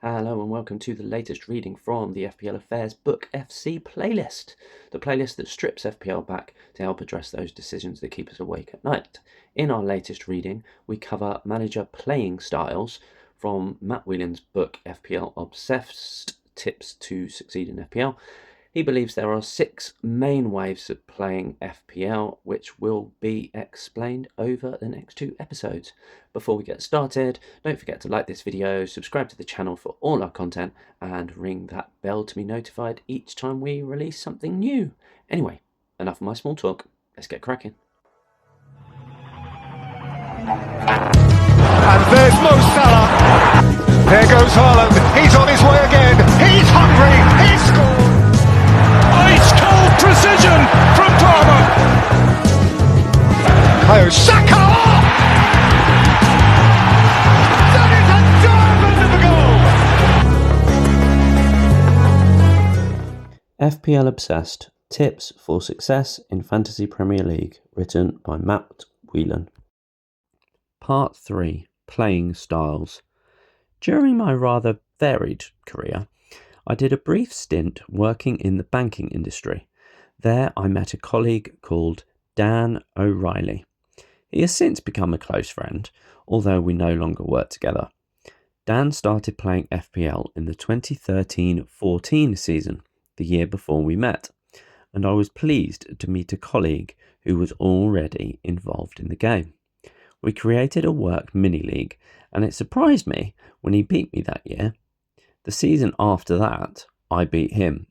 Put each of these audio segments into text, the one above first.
Hello and welcome to the latest reading from the FPL Affairs Book FC playlist, the playlist that strips FPL back to help address those decisions that keep us awake at night. In our latest reading, we cover manager playing styles from Matt Whelan's book FPL Obsessed, Tips to Succeed in FPL. He believes there are 6 main ways of playing FPL, which will be explained over the next 2 episodes. Before we get started, don't forget to like this video, subscribe to the channel for all our content, and ring that bell to be notified each time we release something new. Anyway, enough of my small talk, let's get cracking. And there's Mo Salah. There goes Haaland. He's on his way again. He's hungry. He's scored. Ice-cold precision from Palmer. Kayo Saka. That is a diamond of a goal. FPL Obsessed, Tips for Success in Fantasy Premier League, written by Matt Whelan. Part 3, Playing Styles. During my rather varied career, I did a brief stint working in the banking industry. There I met a colleague called Dan O'Reilly. He has since become a close friend, although we no longer work together. Dan started playing FPL in the 2013-14 season, the year before we met, and I was pleased to meet a colleague who was already involved in the game. We created a work mini-league, and it surprised me when he beat me that year. The season after that, I beat him,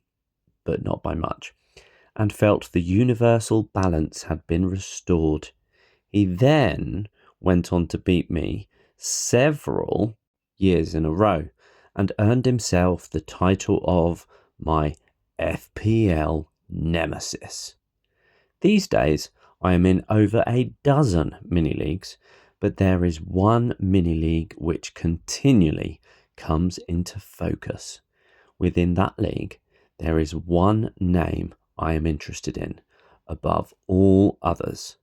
but not by much, and felt the universal balance had been restored. He then went on to beat me several years in a row and earned himself the title of my FPL Nemesis. These days, I am in over a dozen mini-leagues, but there is one mini-league which continually comes into focus. Within that league, there is one name I am interested in above all others: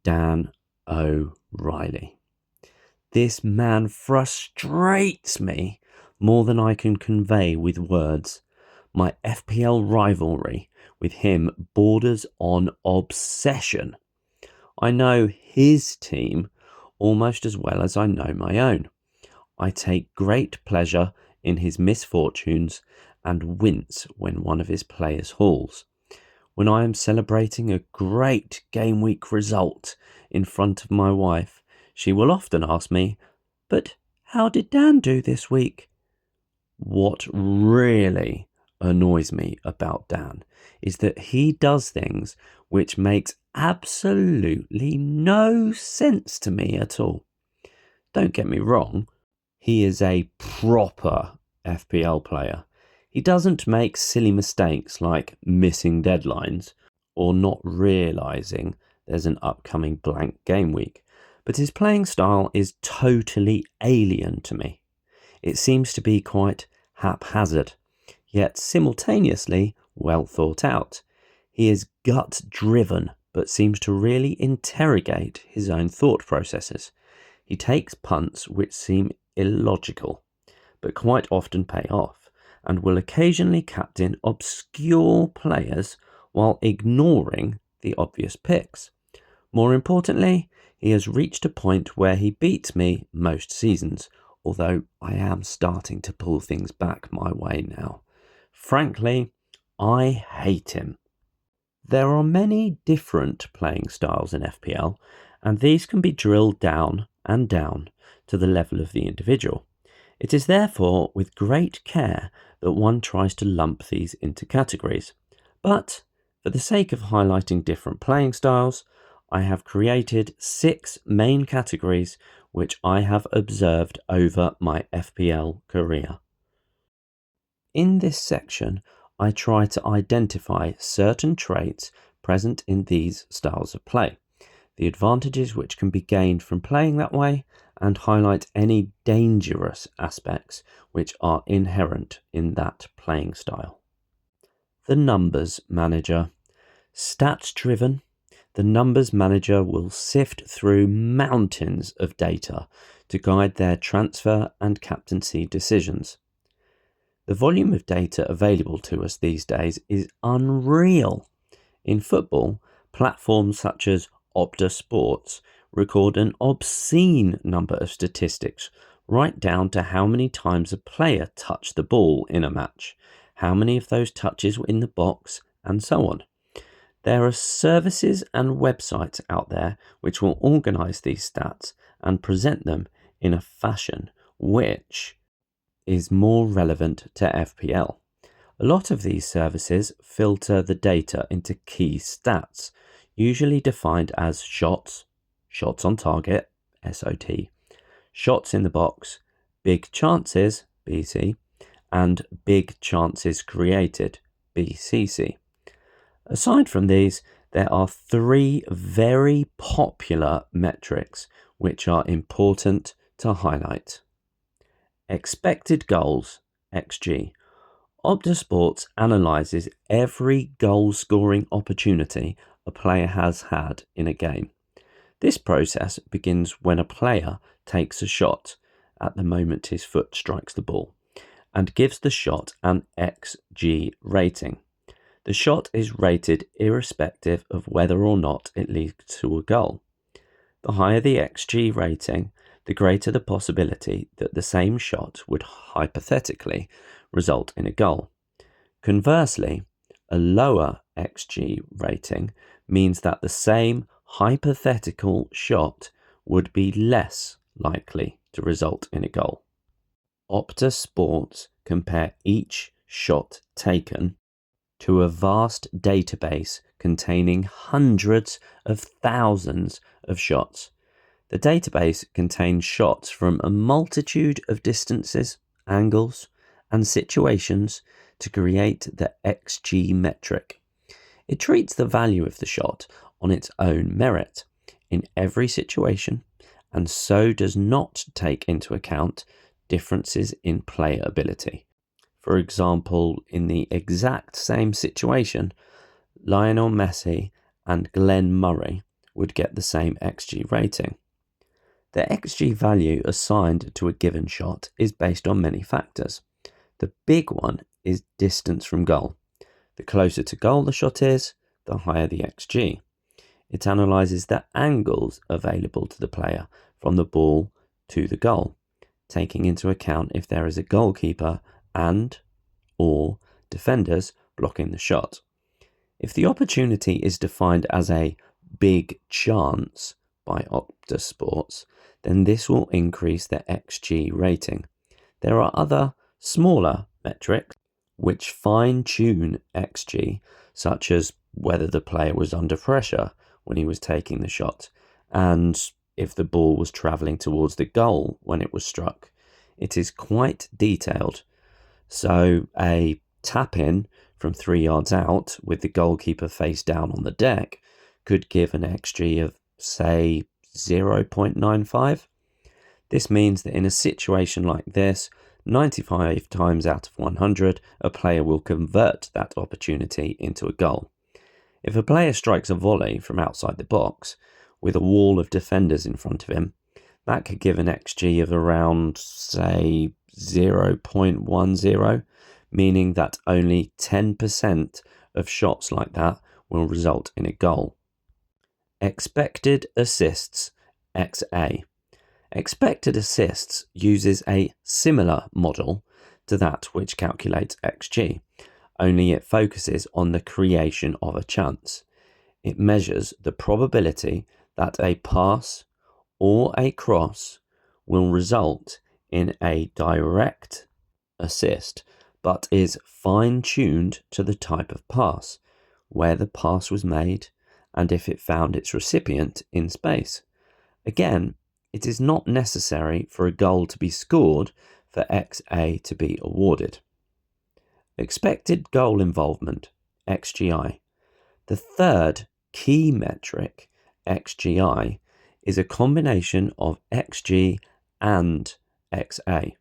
Dan O'Reilly. This man frustrates me more than I can convey with words. My FPL rivalry with him borders on obsession. I know his team almost as well as I know my own. I take great pleasure in his misfortunes and wince when one of his players hauls. When I am celebrating a great game week result in front of my wife, she will often ask me, "But how did Dan do this week?" What really annoys me about Dan is that he does things which makes absolutely no sense to me at all. Don't get me wrong, he is a proper FPL player. He doesn't make silly mistakes like missing deadlines or not realising there's an upcoming blank game week, but his playing style is totally alien to me. It seems to be quite haphazard, yet simultaneously well thought out. He is gut-driven, but seems to really interrogate his own thought processes. He takes punts which seem illogical, but quite often pay off, and will occasionally captain obscure players while ignoring the obvious picks. More importantly, he has reached a point where he beats me most seasons, although I am starting to pull things back my way now. Frankly, I hate him. There are many different playing styles in FPL, and these can be drilled down and down to the level of the individual. It is therefore with great care that one tries to lump these into categories. But for the sake of highlighting different playing styles, I have created 6 main categories which I have observed over my FPL career. In this section, I try to identify certain traits present in these styles of play, the advantages which can be gained from playing that way, and highlight any dangerous aspects which are inherent in that playing style. The numbers manager. Stats driven, the numbers manager will sift through mountains of data to guide their transfer and captaincy decisions. The volume of data available to us these days is unreal. In football, platforms such as Opta Sports record an obscene number of statistics, right down to how many times a player touched the ball in a match, how many of those touches were in the box, and so on. There are services and websites out there which will organise these stats and present them in a fashion which is more relevant to FPL. A lot of these services filter the data into key stats, usually defined as shots, shots on target, SOT, shots in the box, big chances, BC, and big chances created, BCC. Aside from these, there are three very popular metrics which are important to highlight. Expected goals, XG. Opta Sports analyses every goal-scoring opportunity a player has had in a game. This process begins when a player takes a shot at the moment his foot strikes the ball and gives the shot an XG rating. The shot is rated irrespective of whether or not it leads to a goal. The higher the XG rating, the greater the possibility that the same shot would hypothetically result in a goal. Conversely, a lower XG rating means that the same hypothetical shot would be less likely to result in a goal. Opta Sports compare each shot taken to a vast database containing hundreds of thousands of shots. The database contains shots from a multitude of distances, angles, and situations to create the XG metric. It treats the value of the shot on its own merit in every situation, and so does not take into account differences in player ability. For example, in the exact same situation, Lionel Messi and Glenn Murray would get the same XG rating. The XG value assigned to a given shot is based on many factors. The big one is distance from goal. The closer to goal the shot is, the higher the XG. It analyses the angles available to the player from the ball to the goal, taking into account if there is a goalkeeper and/or defenders blocking the shot. If the opportunity is defined as a big chance by Opta Sports, then this will increase the XG rating. There are other smaller metrics which fine-tune XG, such as whether the player was under pressure when he was taking the shot, and if the ball was travelling towards the goal when it was struck. It is quite detailed. So a tap-in from 3 yards out with the goalkeeper face down on the deck could give an XG of, say, 0.95. This means that in a situation like this, 95 times out of 100, a player will convert that opportunity into a goal. If a player strikes a volley from outside the box with a wall of defenders in front of him, that could give an XG of around, say, 0.10, meaning that only 10% of shots like that will result in a goal. Expected assists, XA. Expected assists uses a similar model to that which calculates XG, only it focuses on the creation of a chance. It measures the probability that a pass or a cross will result in a direct assist, but is fine-tuned to the type of pass, where the pass was made, and if it found its recipient in space. Again, it is not necessary for a goal to be scored for XA to be awarded. Expected goal involvement, XGI. The third key metric, XGI, is a combination of XG and XA.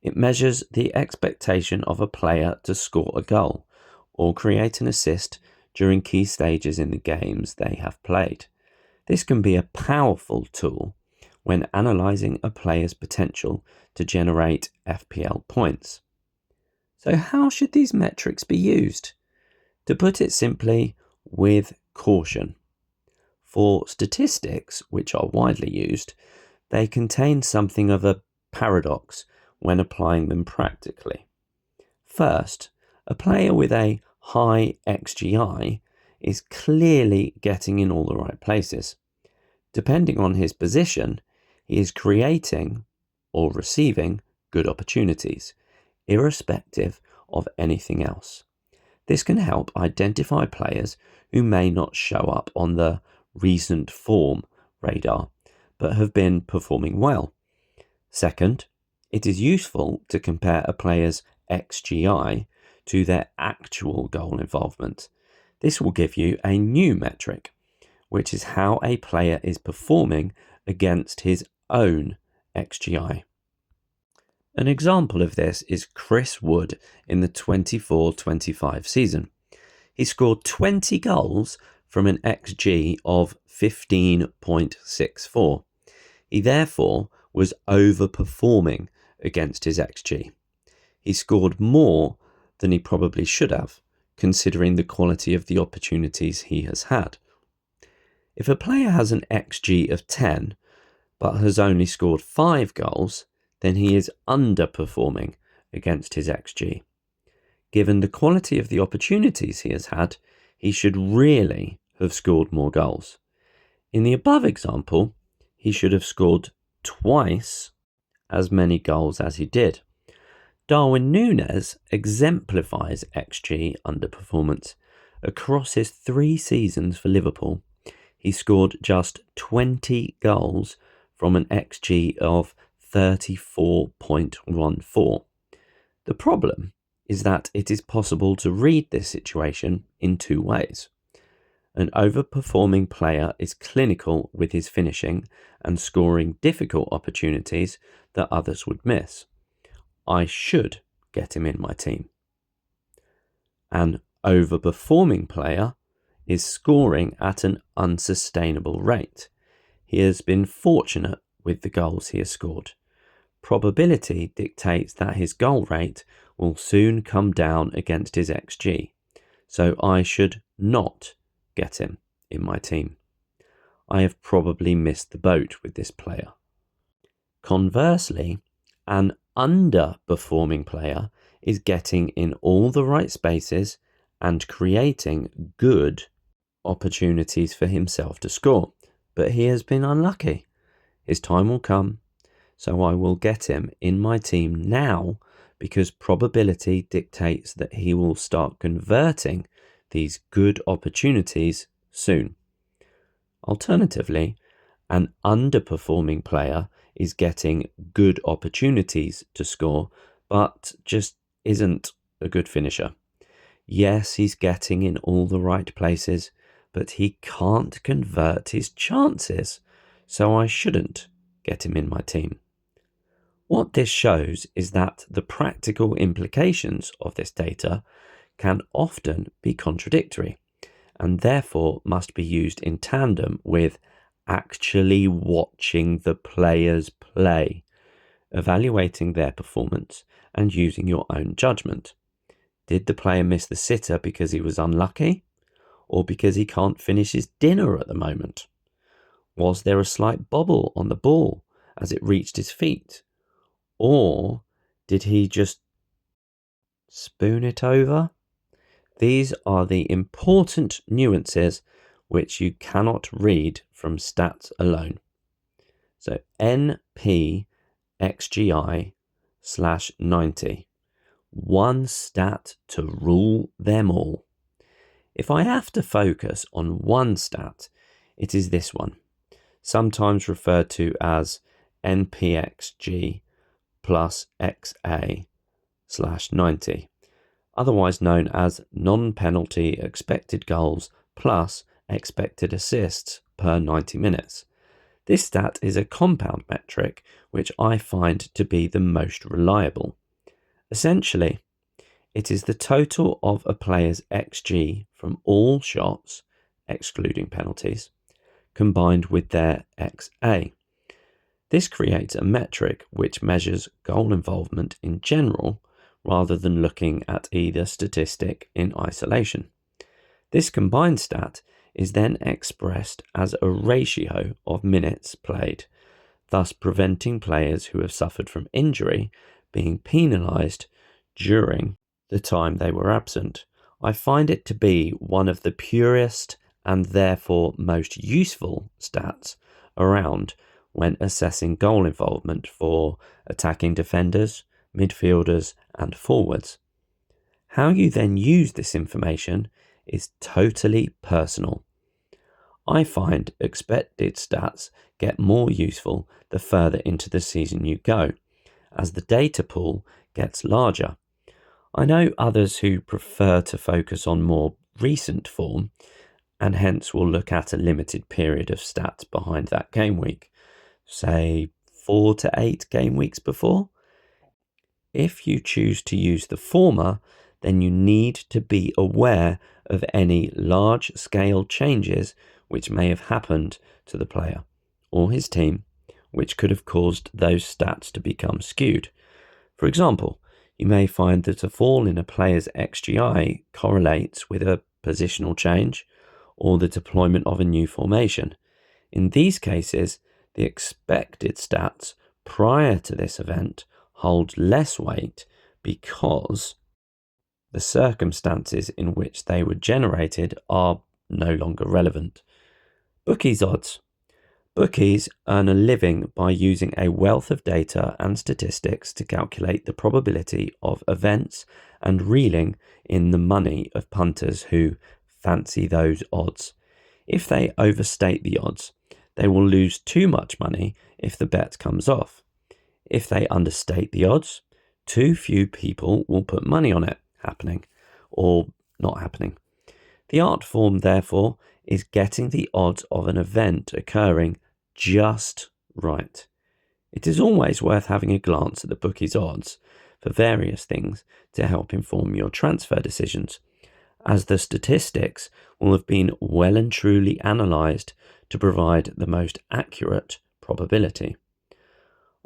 It measures the expectation of a player to score a goal or create an assist during key stages in the games they have played. This can be a powerful tool when analysing a player's potential to generate FPL points. So how should these metrics be used? To put it simply, with caution. For statistics, which are widely used, they contain something of a paradox when applying them practically. First, a player with a high XGI is clearly getting in all the right places. Depending on his position, he is creating or receiving good opportunities, irrespective of anything else. This can help identify players who may not show up on the recent form radar, but have been performing well. Second, it is useful to compare a player's XGI to their actual goal involvement. This will give you a new metric, which is how a player is performing against his own XGI. An example of this is Chris Wood in the 24-25 season. He scored 20 goals from an XG of 15.64. He therefore was overperforming against his XG. He scored more than he probably should have, considering the quality of the opportunities he has had. If a player has an XG of 10 but has only scored 5 goals, then he is underperforming against his XG. Given the quality of the opportunities he has had, he should really have scored more goals. In the above example, he should have scored twice as many goals as he did. Darwin Núñez exemplifies XG underperformance. Across his 3 seasons for Liverpool, he scored just 20 goals from an XG of 34.14. The problem is that it is possible to read this situation in 2 ways. An overperforming player is clinical with his finishing and scoring difficult opportunities that others would miss. I should get him in my team. An overperforming player is scoring at an unsustainable rate. He has been fortunate with the goals he has scored. Probability dictates that his goal rate will soon come down against his XG, so I should not get him in my team. I have probably missed the boat with this player. Conversely, an underperforming player is getting in all the right spaces and creating good opportunities for himself to score, but he has been unlucky. His time will come, so I will get him in my team now because probability dictates that he will start converting these good opportunities soon. Alternatively, an underperforming player is getting good opportunities to score, but just isn't a good finisher. Yes, he's getting in all the right places, but he can't convert his chances, so I shouldn't get him in my team. What this shows is that the practical implications of this data can often be contradictory and therefore must be used in tandem with actually watching the players play, evaluating their performance and using your own judgment. Did the player miss the sitter because he was unlucky or because he can't finish his dinner at the moment? Was there a slight bobble on the ball as it reached his feet? Or did he just spoon it over? These are the important nuances which you cannot read from stats alone. So NPXGI/90. One stat to rule them all. If I have to focus on one stat, it is this one, sometimes referred to as NPXG plus XA/90, otherwise known as non-penalty expected goals plus expected assists per 90 minutes. This stat is a compound metric which I find to be the most reliable. Essentially, It is the total of a player's XG from all shots, excluding penalties, combined with their XA. This creates a metric which measures goal involvement in general rather than looking at either statistic in isolation. This combined stat is then expressed as a ratio of minutes played, thus preventing players who have suffered from injury being penalised during the time they were absent. I find it to be one of the purest and therefore most useful stats around when assessing goal involvement for attacking defenders, midfielders, and forwards. How you then use this information is totally personal. I find expected stats get more useful the further into the season you go, as the data pool gets larger. I know others who prefer to focus on more recent form and hence will look at a limited period of stats behind that game week, say 4 to 8 game weeks before. If you choose to use the former, then you need to be aware of any large-scale changes which may have happened to the player or his team, which could have caused those stats to become skewed. For example, you may find that a fall in a player's XGI correlates with a positional change or the deployment of a new formation. In these cases, the expected stats prior to this event hold less weight because the circumstances in which they were generated are no longer relevant. Bookies odds. Bookies earn a living by using a wealth of data and statistics to calculate the probability of events and reeling in the money of punters who fancy those odds. If they overstate the odds, they will lose too much money if the bet comes off. If they understate the odds, too few people will put money on it happening or not happening. The art form, therefore, is getting the odds of an event occurring just right. It is always worth having a glance at the bookie's odds for various things to help inform your transfer decisions, as the statistics will have been well and truly analysed to provide the most accurate probability.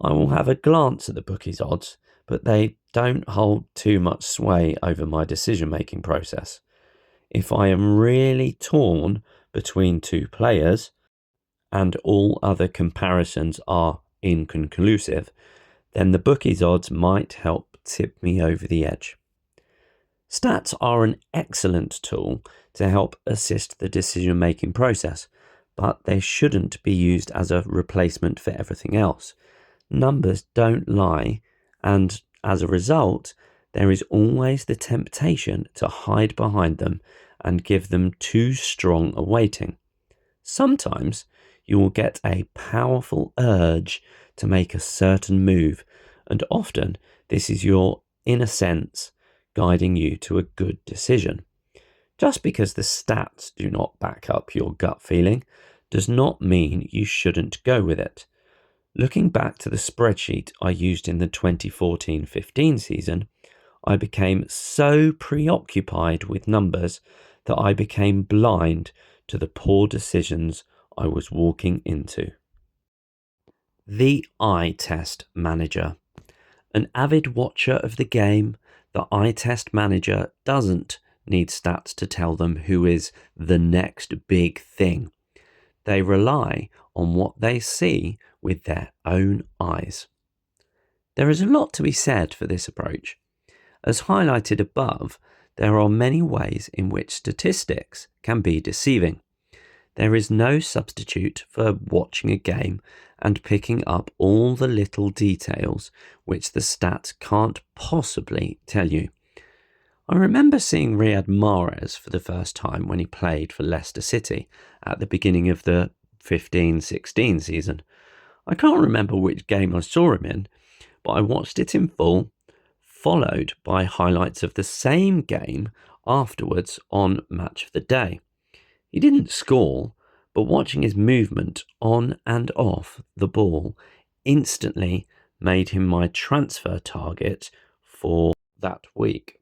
I will have a glance at the bookies' odds, but they don't hold too much sway over my decision-making process. If I am really torn between two players and all other comparisons are inconclusive, then the bookies' odds might help tip me over the edge. Stats are an excellent tool to help assist the decision-making process, but they shouldn't be used as a replacement for everything else. Numbers don't lie, and as a result, there is always the temptation to hide behind them and give them too strong a weighting. Sometimes you will get a powerful urge to make a certain move, and often this is your inner sense guiding you to a good decision. Just because the stats do not back up your gut feeling does not mean you shouldn't go with it. Looking back to the spreadsheet I used in the 2014-15 season, I became so preoccupied with numbers that I became blind to the poor decisions I was walking into. The Eye Test Manager. An avid watcher of the game, the Eye Test Manager doesn't need stats to tell them who is the next big thing. They rely on what they see with their own eyes. There is a lot to be said for this approach. As highlighted above, there are many ways in which statistics can be deceiving. There is no substitute for watching a game and picking up all the little details which the stats can't possibly tell you. I remember seeing Riyad Mahrez for the first time when he played for Leicester City at the beginning of the 15-16 season. I can't remember which game I saw him in, but I watched it in full, followed by highlights of the same game afterwards on Match of the Day. He didn't score, but watching his movement on and off the ball instantly made him my transfer target for that week.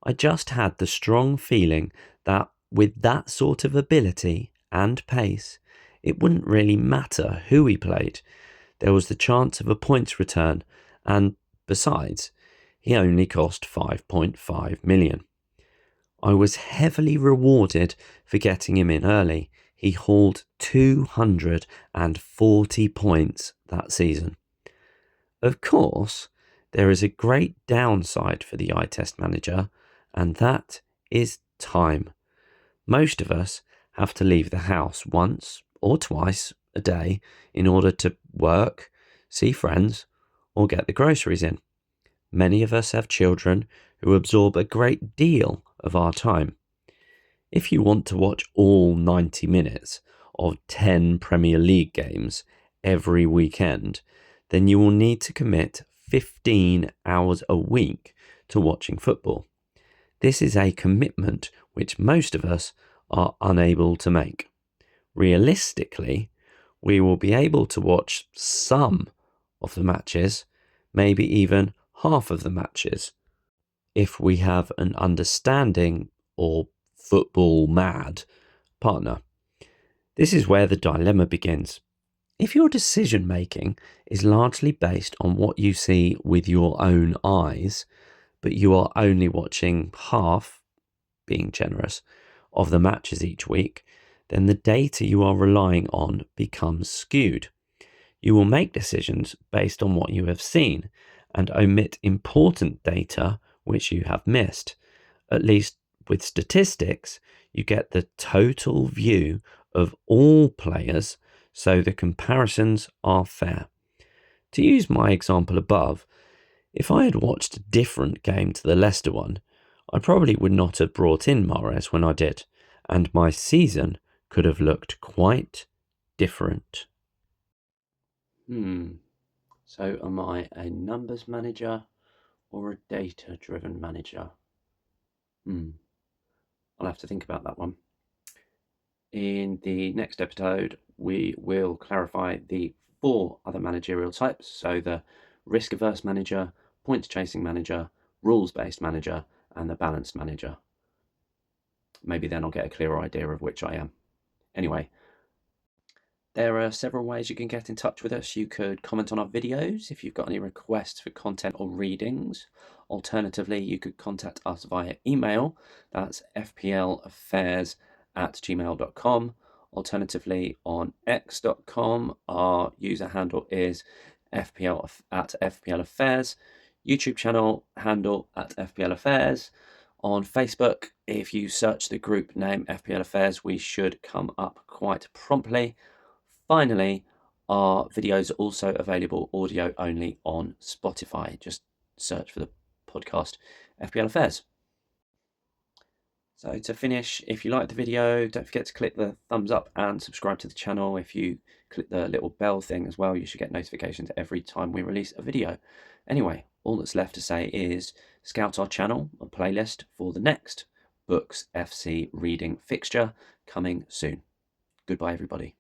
I just had the strong feeling that with that sort of ability and pace, it wouldn't really matter who he played. There was the chance of a points return, and besides, he only cost 5.5 million. I was heavily rewarded for getting him in early. He hauled 240 points that season. Of course, there is a great downside for the eye test manager, and that is time. Most of us have to leave the house once or twice a day in order to work, see friends, or get the groceries in. Many of us have children who absorb a great deal of our time. If you want to watch all 90 minutes of 10 Premier League games every weekend, then you will need to commit 15 hours a week to watching football. This is a commitment which most of us are unable to make. Realistically, we will be able to watch some of the matches, maybe even half of the matches, if we have an understanding or football mad partner. This is where the dilemma begins. If your decision making is largely based on what you see with your own eyes, but you are only watching half, being generous, of the matches each week, then the data you are relying on becomes skewed. You will make decisions based on what you have seen and omit important data which you have missed. At least with statistics, you get the total view of all players, so the comparisons are fair. To use my example above, if I had watched a different game to the Leicester one, I probably would not have brought in Mahrez when I did, and my season could have looked quite different. So am I a numbers manager or a data-driven manager? I'll have to think about that one. In the next episode, we will clarify the 4 other managerial types. So the risk-averse manager, points-chasing manager, rules-based manager, and the balanced manager. Maybe then I'll get a clearer idea of which I am. Anyway, there are several ways you can get in touch with us. You could comment on our videos if you've got any requests for content or readings. Alternatively, you could contact us via email. That's fplaffairs@gmail.com. Alternatively, on x.com, our user handle is FPL Affairs. YouTube channel handle at FPL Affairs. On Facebook, if you search the group name FPL Affairs, we should come up quite promptly. Finally, our videos are also available audio only on Spotify. Just search for the podcast FPL Affairs. So to finish, if you like the video, don't forget to click the thumbs up and subscribe to the channel. If you click the little bell thing as well, you should get notifications every time we release a video. Anyway, all that's left to say is scout our channel or playlist for the next Books FC reading fixture coming soon. Goodbye, everybody.